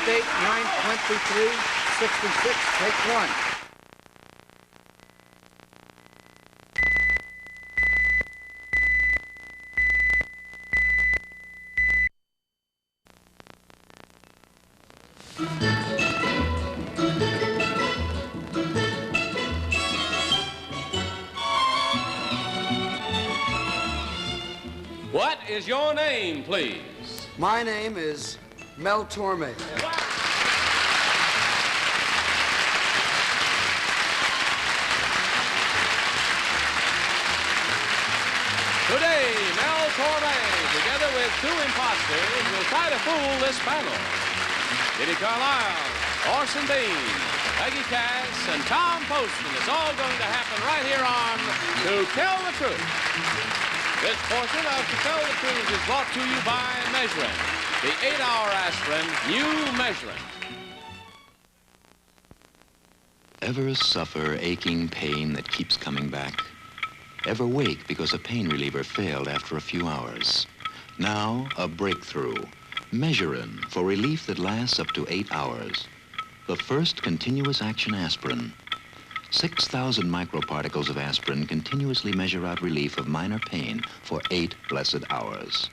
date 9/23/66. Take one. What is your name, please? My name is Mel Torme. Today, Mel Torme, together with two imposters, will try to fool this panel. Kitty Carlisle, Orson Bean, Peggy Cass, and Tom Poston. It's all going to happen right here on To Tell the Truth. This portion of To Tell the Truth is brought to you by Measurin, the 8-hour aspirin, new Measurin. Ever suffer aching pain that keeps coming back? Ever wake because a pain reliever failed after a few hours? Now, a breakthrough. Measurin for relief that lasts up to 8 hours. The first continuous action aspirin. 6,000 microparticles of aspirin continuously measure out relief of minor pain for 8 blessed hours.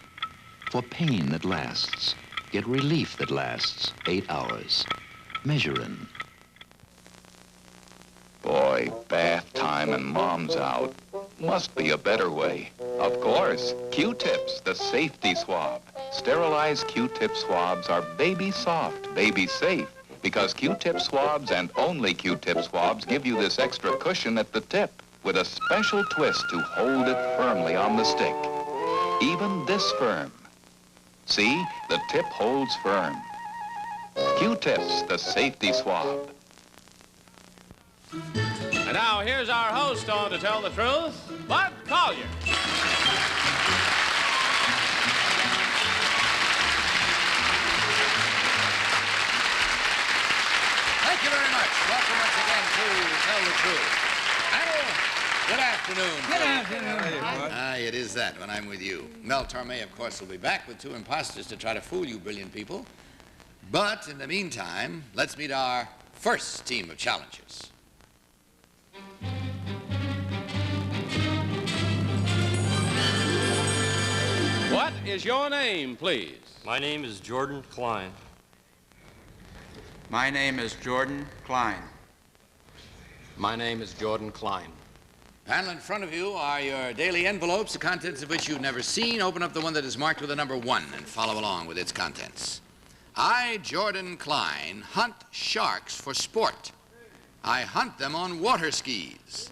For pain that lasts, get relief that lasts 8 hours. Measurin. Boy, bath time and Mom's out. Must be a better way. Of course, Q-tips, the safety swab. Sterilized Q-tip swabs are baby soft, baby safe, because Q-tip swabs and only Q-tip swabs give you this extra cushion at the tip with a special twist to hold it firmly on the stick. Even this firm. See, the tip holds firm. Q-tips, the safety swab. And now, here's our host on To Tell the Truth, Bud Collier. Thank you very much. Welcome once again to Tell the Truth. Anil, good afternoon. Good afternoon. It is that when I'm with you. Mel Torme, of course, will be back with two imposters to try to fool you brilliant people. But in the meantime, let's meet our first team of challengers. What is your name, please? My name is Jordan Klein. My name is Jordan Klein. My name is Jordan Klein. Panel, in front of you are your daily envelopes, the contents of which you've never seen. Open up the one that is marked with the number 1 and follow along with its contents. I, Jordan Klein, hunt sharks for sport. I hunt them on water skis.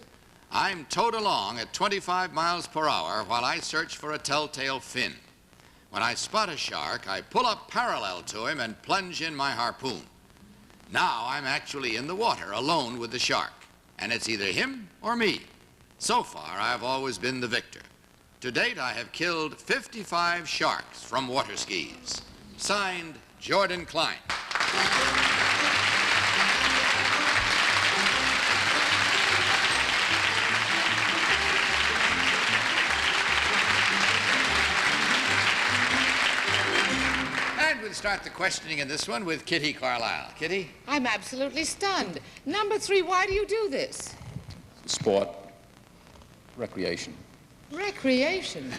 I'm towed along at 25 miles per hour while I search for a telltale fin. When I spot a shark, I pull up parallel to him and plunge in my harpoon. Now I'm actually in the water alone with the shark, and it's either him or me. So far, I've always been the victor. To date, I have killed 55 sharks from water skis. Signed, Jordan Klein. And we'll start the questioning in this one with Kitty Carlisle. Kitty? I'm absolutely stunned. Number 3, why do you do this? Sport. Recreation. Recreation.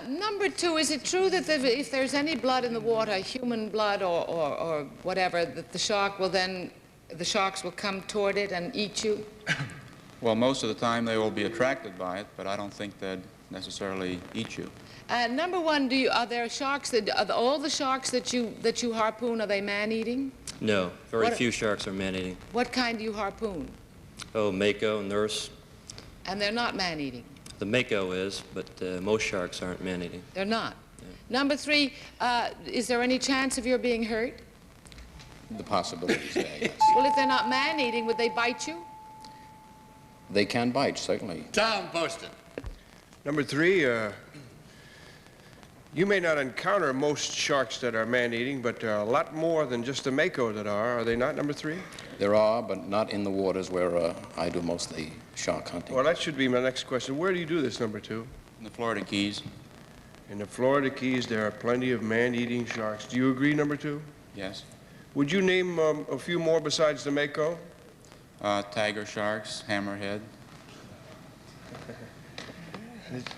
Number 2, is it true that if there's any blood in the water, human blood or whatever, that the sharks will come toward it and eat you? Well, most of the time they will be attracted by it, but I don't think they'd necessarily eat you. Number 1, are there sharks all the sharks that you harpoon, are they man-eating? No, very few sharks are man-eating. What kind do you harpoon? Oh, mako, nurse. And they're not man-eating? The mako is, but most sharks aren't man-eating. They're not? Yeah. Number 3, is there any chance of your being hurt? The possibilities there, yes. Well, if they're not man-eating, would they bite you? They can bite, certainly. Tom Poston. Number 3, you may not encounter most sharks that are man-eating, but there are a lot more than just the mako that are they not, number 3? There are, but not in the waters where I do mostly shark hunting. Well, that should be my next question. Where do you do this, number 2? In the Florida Keys. In the Florida Keys, there are plenty of man-eating sharks. Do you agree, number 2? Yes. Would you name a few more besides the mako? Tiger sharks, hammerhead.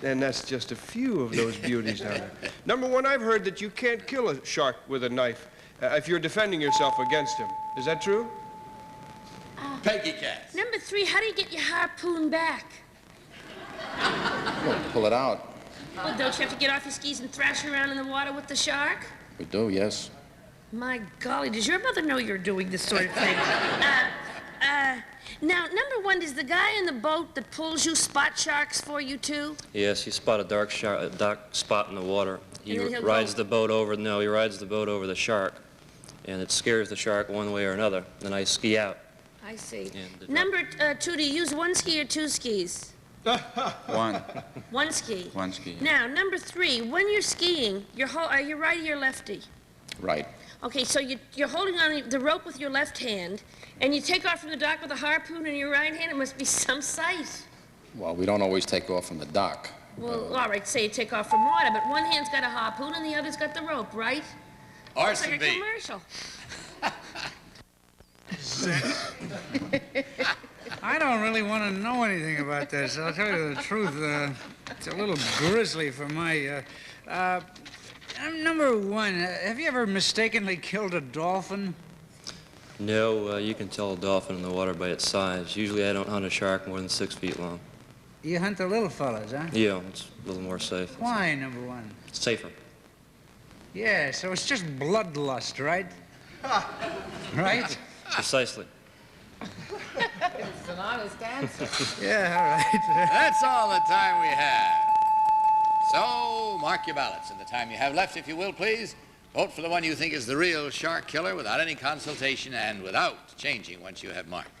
And that's just a few of those beauties down there. Number 1, I've heard that you can't kill a shark with a knife if you're defending yourself against him. Is that true? Peggy Cass. Number 3, how do you get your harpoon back? Well, pull it out. Well, don't you have to get off your skis and thrash around in the water with the shark? We do, yes. My golly, does your mother know you're doing this sort of thing? Now, number 1, does the guy in the boat that pulls you spot sharks for you, too? Yes, you spot a dark spot in the water. He And then he'll rides go- the boat over. No, he rides the boat over the shark, and it scares the shark one way or another. Then I ski out. I see. And Number 2, do you use 1 ski or 2 skis? One. 1 ski. One ski. Now, number 3, when you're skiing, are you righty or lefty? Right. Okay, so you're holding on the rope with your left hand, and you take off from the dock with a harpoon in your right hand. It must be some sight. Well, we don't always take off from the dock. Well, all right, say you take off from water, but one hand's got a harpoon and the other's got the rope, right? It's Orson like a B. commercial. I don't really want to know anything about this. I'll tell you the truth. It's a little grisly for my... number 1, have you ever mistakenly killed a dolphin? No, you can tell a dolphin in the water by its size. Usually I don't hunt a shark more than 6 feet long. You hunt the little fellas, huh? Yeah, it's a little more safe. Why, number 1? It's safer. Yeah, so it's just bloodlust, right? Right? Precisely. It's an honest answer. Yeah, all right. That's all the time we have. So, mark your ballots in the time you have left, if you will, please. Vote for the one you think is the real shark killer without any consultation and without changing once you have marked.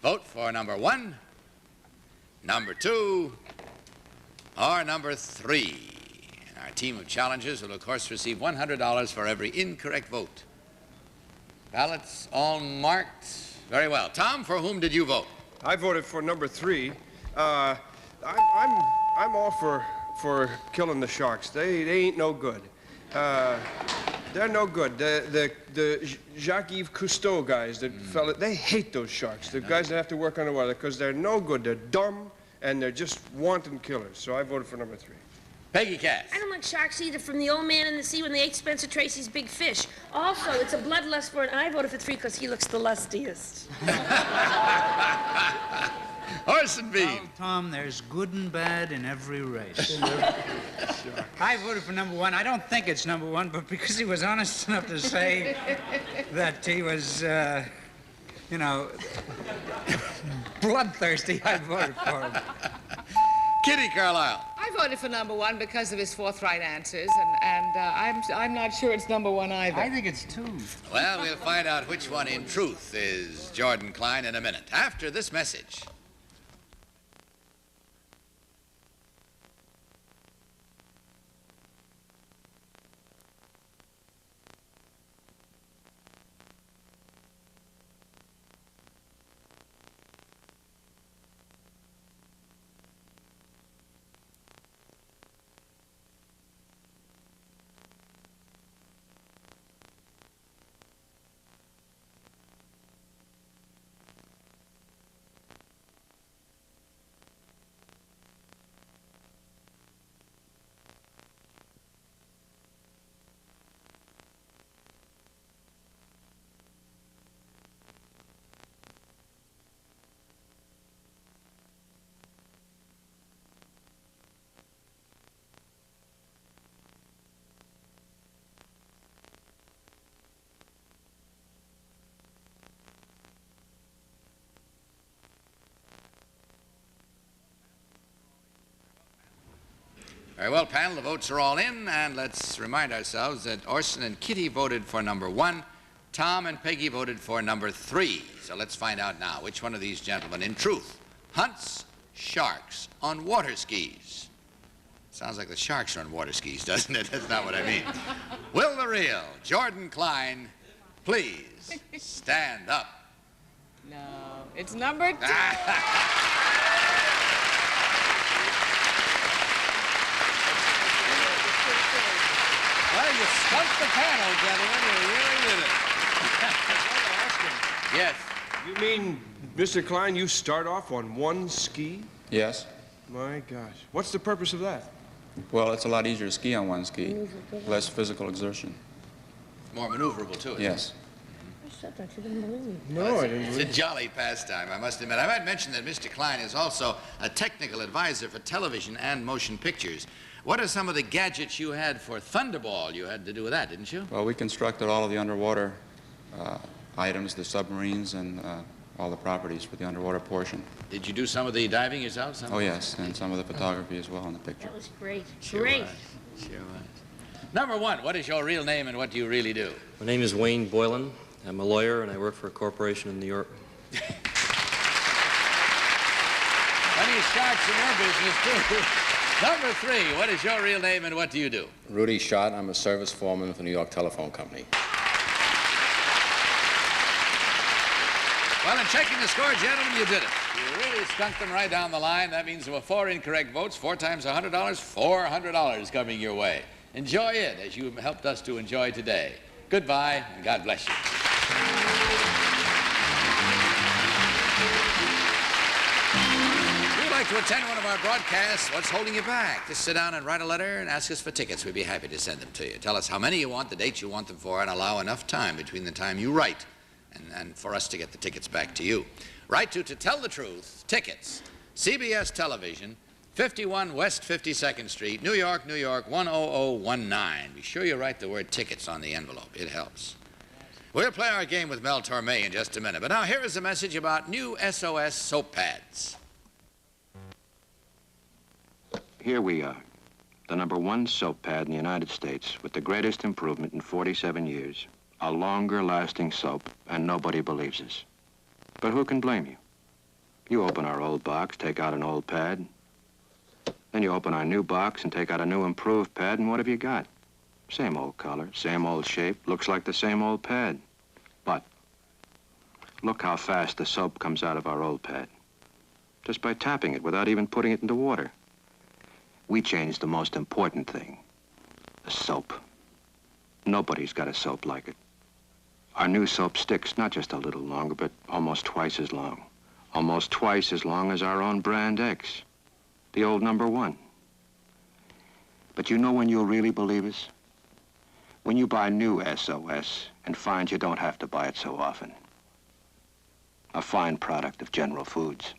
Vote for number 1, number 2, or number 3. And our team of challengers will, of course, receive $100 for every incorrect vote. Ballots all marked? Very well. Tom, for whom did you vote? I voted for number 3. I'm all for killing the sharks. They ain't no good. They're no good. The Jacques-Yves Cousteau guys, they hate those sharks. The guys that have to work underwater because they're no good. They're dumb and they're just wanton killers. So I voted for number 3. Peggy Cass. I don't like sharks either, from the old man in the sea when they ate Spencer Tracy's big fish. Also, it's a bloodlust for an I voted for 3 because he looks the lustiest. Orson Bean. Well, Tom, there's good and bad in every race. I voted for number 1. I don't think it's number 1, but because he was honest enough to say that he was, bloodthirsty, I voted for him. Kitty Carlisle. I voted for number 1 because of his forthright answers, and I'm not sure it's number 1 either. I think it's 2. Well, we'll find out which one in truth is Jordan Klein in a minute, after this message. Very well, panel, the votes are all in, and let's remind ourselves that Orson and Kitty voted for number 1, Tom and Peggy voted for number 3. So let's find out now which one of these gentlemen, in truth, hunts sharks on water skis. Sounds like the sharks are on water skis, doesn't it? That's not what I mean. Will the real Jordan Klein please stand up? No, it's number 2. Well, you stumped the panel, gentlemen. You really did it. Yes. You mean, Mr. Klein, you start off on one ski? Yes. My gosh. What's the purpose of that? Well, it's a lot easier to ski on one ski. Less physical exertion. More maneuverable, too. Yes. No, I didn't It's a jolly pastime, I must admit. I might mention that Mr. Klein is also a technical advisor for television and motion pictures. What are some of the gadgets you had for Thunderball? You had to do with that, didn't you? Well, we constructed all of the underwater items, the submarines, and all the properties for the underwater portion. Did you do some of the diving yourself? Oh, yes, and some of the photography as well in the picture. That was great. Sure Great. was. Sure was. Number one, what is your real name and what do you really do? My name is Wayne Boylan. I'm a lawyer, and I work for a corporation in New York. Plenty of sharks in your business, too. Number three, what is your real name and what do you do? Rudy Schott. I'm a service foreman for the New York Telephone Company. Well, in checking the score, gentlemen, you did it. You really skunked them right down the line. That means there were 4 incorrect votes, 4 times $100, $400 coming your way. Enjoy it, as you helped us to enjoy today. Goodbye, and God bless you. If you'd like to attend one of our broadcasts, what's holding you back? Just sit down and write a letter and ask us for tickets. We'd be happy to send them to you. Tell us how many you want, the dates you want them for, and allow enough time between the time you write and for us to get the tickets back to you. Write to Tell the Truth, Tickets, CBS Television, 51 West 52nd Street, New York, New York, 10019. Be sure you write the word tickets on the envelope. It helps. We'll play our game with Mel Torme in just a minute, but now here is a message about new SOS soap pads. Here we are, the #1 soap pad in the United States with the greatest improvement in 47 years. A longer-lasting soap, and nobody believes us. But who can blame you? You open our old box, take out an old pad. Then you open our new box and take out a new improved pad, and what have you got? Same old color, same old shape, looks like the same old pad. But look how fast the soap comes out of our old pad. Just by tapping it without even putting it into water. We changed the most important thing, the soap. Nobody's got a soap like it. Our new soap sticks not just a little longer, but almost twice as long. Almost twice as long as our own brand X, the old #1. But you know when you'll really believe us? When you buy new SOS and find you don't have to buy it so often. A fine product of General Foods.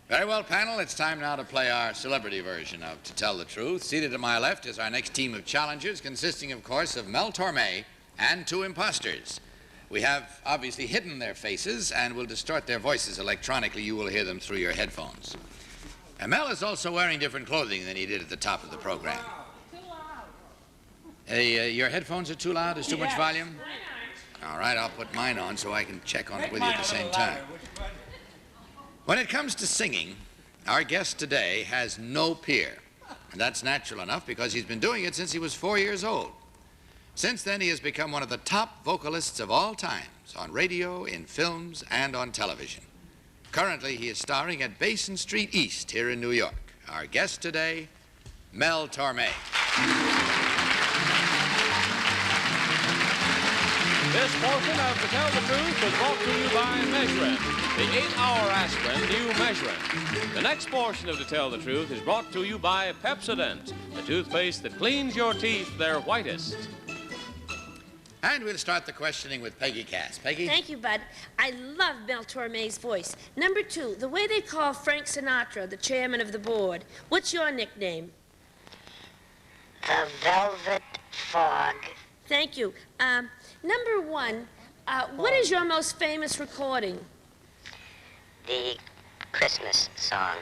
Very well, panel, it's time now to play our celebrity version of To Tell the Truth. Seated to my left is our next team of challengers, consisting, of course, of Mel Torme and 2 imposters. We have obviously hidden their faces and will distort their voices electronically. You will hear them through your headphones. And Mel is also wearing different clothing than he did at the top of the program. Hey, your headphones are too loud? There's too much volume? All right, I'll put mine on so I can check on it with you at the same time. When it comes to singing, our guest today has no peer. And that's natural enough because he's been doing it since he was 4 years old. Since then, he has become one of the top vocalists of all times on radio, in films, and on television. Currently, he is starring at Basin Street East here in New York. Our guest today, Mel Torme. This portion of To Tell the Truth was brought to you by Measurin', the 8-hour aspirin new Measurin'. The next portion of To Tell the Truth is brought to you by Pepsodent, the toothpaste that cleans your teeth their whitest. And we'll start the questioning with Peggy Cass. Peggy? Thank you, Bud. I love Mel Torme's voice. Number 2, the way they call Frank Sinatra, the chairman of the board. What's your nickname? The Velvet Fog. Thank you. Number 1, what is your most famous recording? The Christmas song.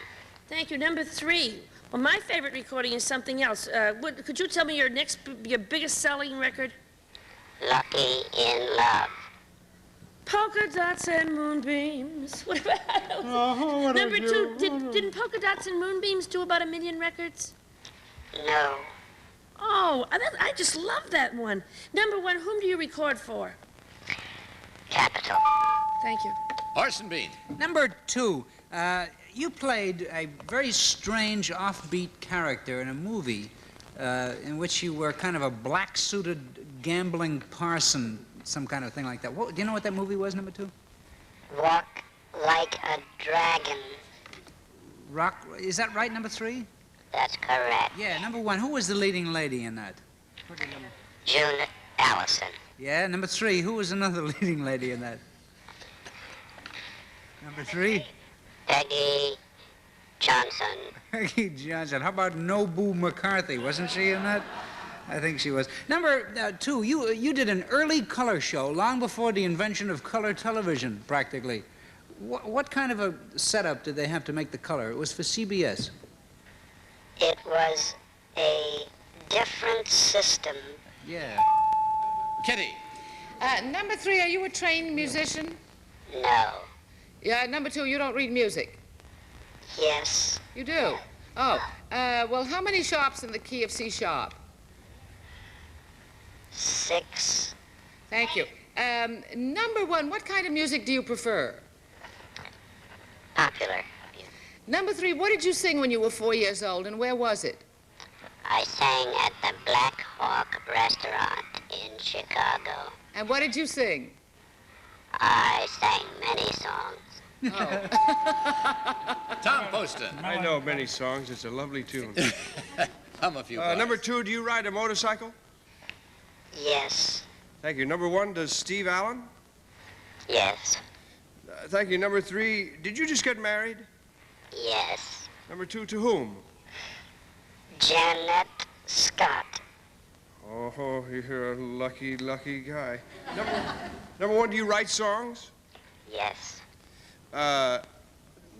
Thank you. Number 3, well, my favorite recording is something else. Could you tell me your biggest selling record? Lucky in Love. Polka dots and moonbeams. What about Number 2, didn't Polka dots and moonbeams do about 1 million records? No. Oh, I just love that one. Number 1, whom do you record for? Capitol. Thank you. Orson Bean. Number 2, you played a very strange, offbeat character in a movie in which you were kind of a black-suited gambling parson, some kind of thing like that. Do you know what that movie was, number 2? Walk like a dragon. Is that right, number 3? That's correct. Yeah, number 1. Who was the leading lady in that? June Allison. Yeah, number 3. Who was another leading lady in that? Number 3? Peggy Johnson. Peggy Johnson. How about Nobu McCarthy? Wasn't she in that? I think she was. Number 2, you did an early color show long before the invention of color television, practically. What kind of a setup did they have to make the color? It was for CBS. It was a different system. Yeah. Kitty. Number 3, are you a trained musician? No. Yeah, number 2, you don't read music? Yes. You do? Oh, well, how many sharps in the key of C sharp? 6. Thank you. Number 1, what kind of music do you prefer? Popular. Number 3, what did you sing when you were 4 years old, and where was it? I sang at the Black Hawk restaurant in Chicago. And what did you sing? I sang many songs. Tom Poston. I know many songs. It's a lovely tune. Hum a few. Number 2, do you ride a motorcycle? Yes. Thank you. Number 1, does Steve Allen? Yes. Thank you. Number 3, did you just get married? Yes. Number 2, to whom? Janet Scott. Oh, you're a lucky, lucky guy. Number 1, do you write songs? Yes.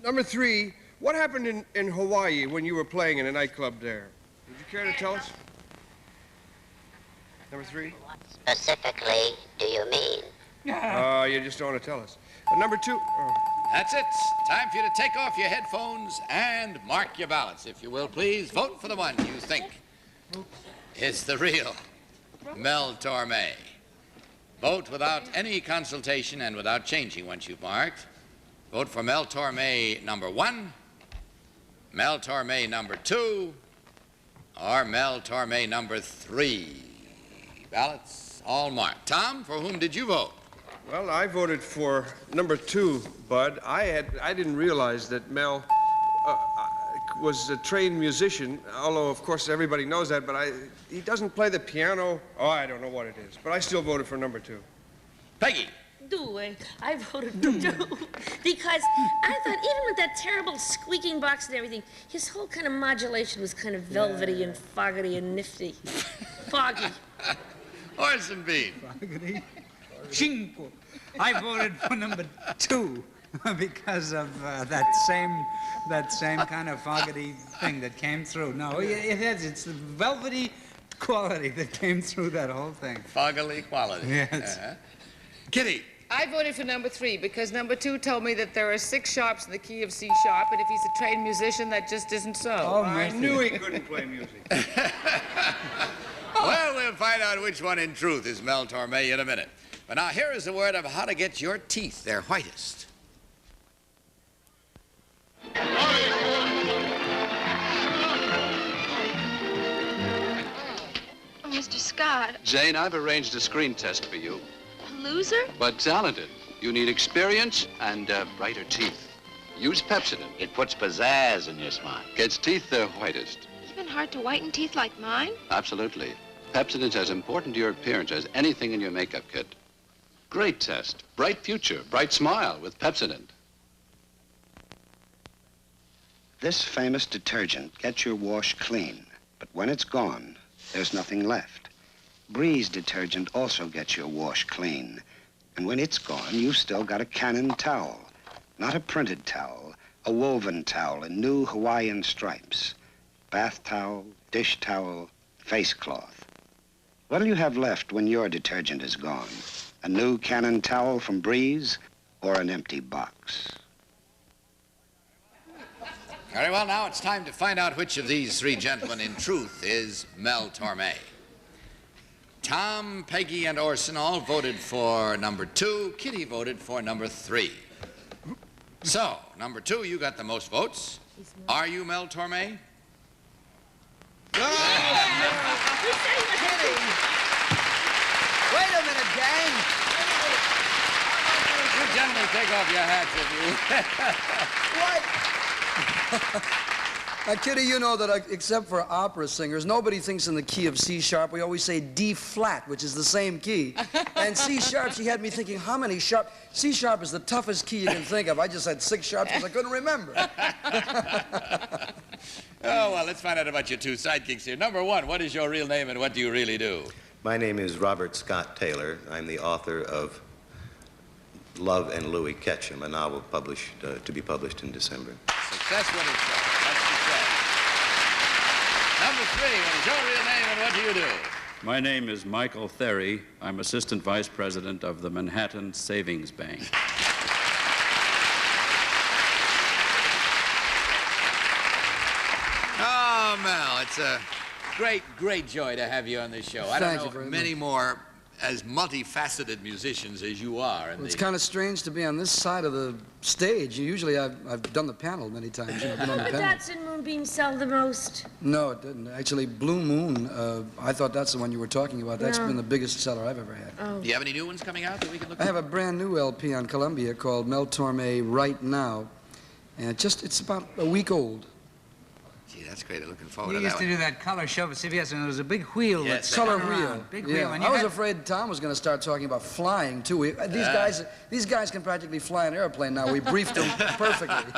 Number 3, what happened in Hawaii when you were playing in a nightclub there? Would you care to tell us? Number 3? What specifically do you mean? You just don't want to tell us. Number 2. Oh. That's it. Time for you to take off your headphones and mark your ballots, if you will, please. Vote for the one you think is the real Mel Torme. Vote without any consultation and without changing once you've marked. Vote for Mel Torme number 1, Mel Torme number 2, or Mel Torme number 3. Ballots all marked. Tom, for whom did you vote? Well, I voted for number 2, Bud. I didn't realize that Mel was a trained musician, although, of course, everybody knows that, but he doesn't play the piano. Oh, I don't know what it is, but I still voted for number 2. Peggy. I voted for 2 because I thought even with that terrible squeaking box and everything, his whole kind of modulation was kind of velvety and foggety and nifty. Foggy. Horse and bean. Foggety. Cinco. I voted for number 2 because of that same kind of foggety thing that came through. No, it is. It's the velvety quality that came through that whole thing. Foggily quality. Yes. Kitty. I voted for number 3 because number 2 told me that there are 6 sharps in the key of C sharp, and if he's a trained musician, that just isn't so. Oh, I knew he couldn't play music. Well, we'll find out which one in truth is Mel Torme in a minute. But now here is a word of how to get your teeth their whitest. Oh, Mr. Scott, Jane, I've arranged a screen test for you. a loser? But talented. You need experience and brighter teeth. Use Pepsodent. It puts pizzazz in your smile. Gets teeth their whitest. Even hard to whiten teeth like mine? Absolutely. Pepsodent's as important to your appearance as anything in your makeup kit. Great test. Bright future. Bright smile with Pepsodent. This famous detergent gets your wash clean, but when it's gone, there's nothing left. Breeze detergent also gets your wash clean, and when it's gone, you've still got a Canon towel. Not a printed towel, a woven towel in new Hawaiian stripes. Bath towel, dish towel, face cloth. What'll you have left when your detergent is gone? A new Canon towel from Breeze or an empty box? Very well, now it's time to find out which of these 3 gentlemen in truth is Mel Torme. Tom, Peggy, and Orson all voted for number 2. Kitty voted for number 3. So, number 2, you got the most votes. Are you Mel Torme? Wait a minute, gang. You gentlemen take off your hats if you... What? Kitty, you know that except for opera singers, nobody thinks in the key of C sharp. We always say D flat, which is the same key. And C sharp, she had me thinking, how many sharp? C sharp is the toughest key you can think of. I just had 6 sharps because I couldn't remember. Oh, well, let's find out about your 2 sidekicks here. Number 1, what is your real name and what do you really do? My name is Robert Scott Taylor. I'm the author of Love and Louis Ketchum, a novel published to be published in December. Success when it's so. That's success. Number 3, what is your real name and what do you do? My name is Michael Therry. I'm Assistant Vice President of the Manhattan Savings Bank. Oh, Mel, it's a great, great joy to have you on this show. I don't know many more as multifaceted musicians as you are. Well, it's kind of strange to be on this side of the stage. Usually I've done the panel many times. You know, been on the panel. Dots and moonbeams sell the most. No, it didn't. Actually, Blue Moon, I thought that's the one you were talking about. That's been the biggest seller I've ever had. Oh. Do you have any new ones coming out that we can look at? I have a brand new LP on Columbia called Mel Torme Right Now. And it's about a week old. Gee, that's great. I'm looking forward You to used that to one. do that color show at CBS, and there was a big wheel. Yes, that Color spun wheel. around. Big Yeah. wheel. And you I was had- afraid Tom was going to start talking about flying, too. These guys can practically fly an airplane now. We briefed them perfectly.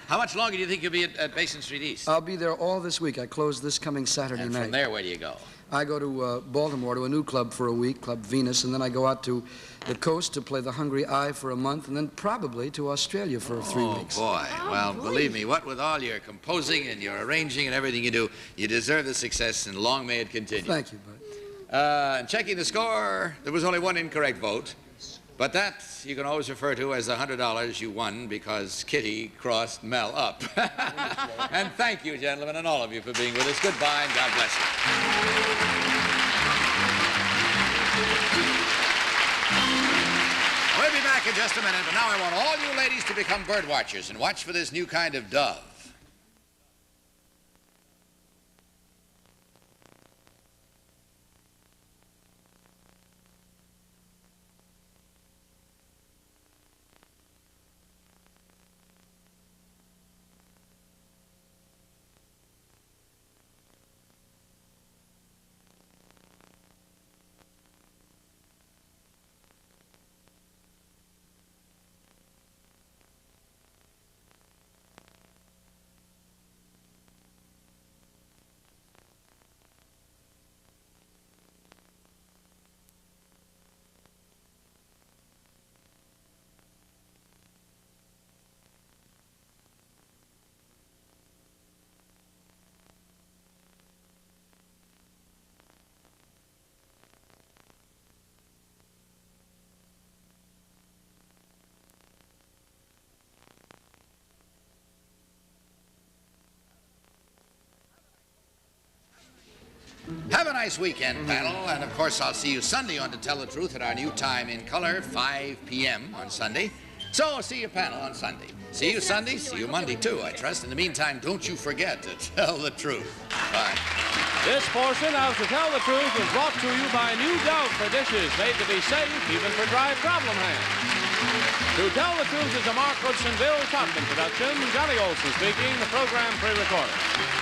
How much longer do you think you'll be at Basin Street East? I'll be there all this week. I close this coming Saturday And night. from there, where do you go? I go to Baltimore to a new club for a week, Club Venus, and then I go out to the coast to play the Hungry Eye for a month, and then probably to Australia for 3 weeks. Oh, boy. Well, believe me, what with all your composing and your arranging and everything you do, you deserve the success, and long may it continue. Thank you, bud. And checking the score, there was only 1 incorrect vote. But that you can always refer to as the $100 you won because Kitty crossed Mel up. And thank you, gentlemen, and all of you for being with us. Goodbye, and God bless you. We'll be back in just a minute, but now I want all you ladies to become bird watchers and watch for this new kind of dove. Have a nice weekend, panel, and of course I'll see you Sunday on To Tell the Truth at our new time in color, 5 p.m. on Sunday. So see you, panel, on Sunday. See you Sunday, see you Monday, too, I trust. In the meantime, don't you forget to tell the truth. Bye. This portion of To Tell the Truth was brought to you by new Dove for dishes made to be safe even for dry problem hands. To Tell the Truth is a Mark Woodson, Bill Topman production. Johnny Olson speaking, the program pre-recorded.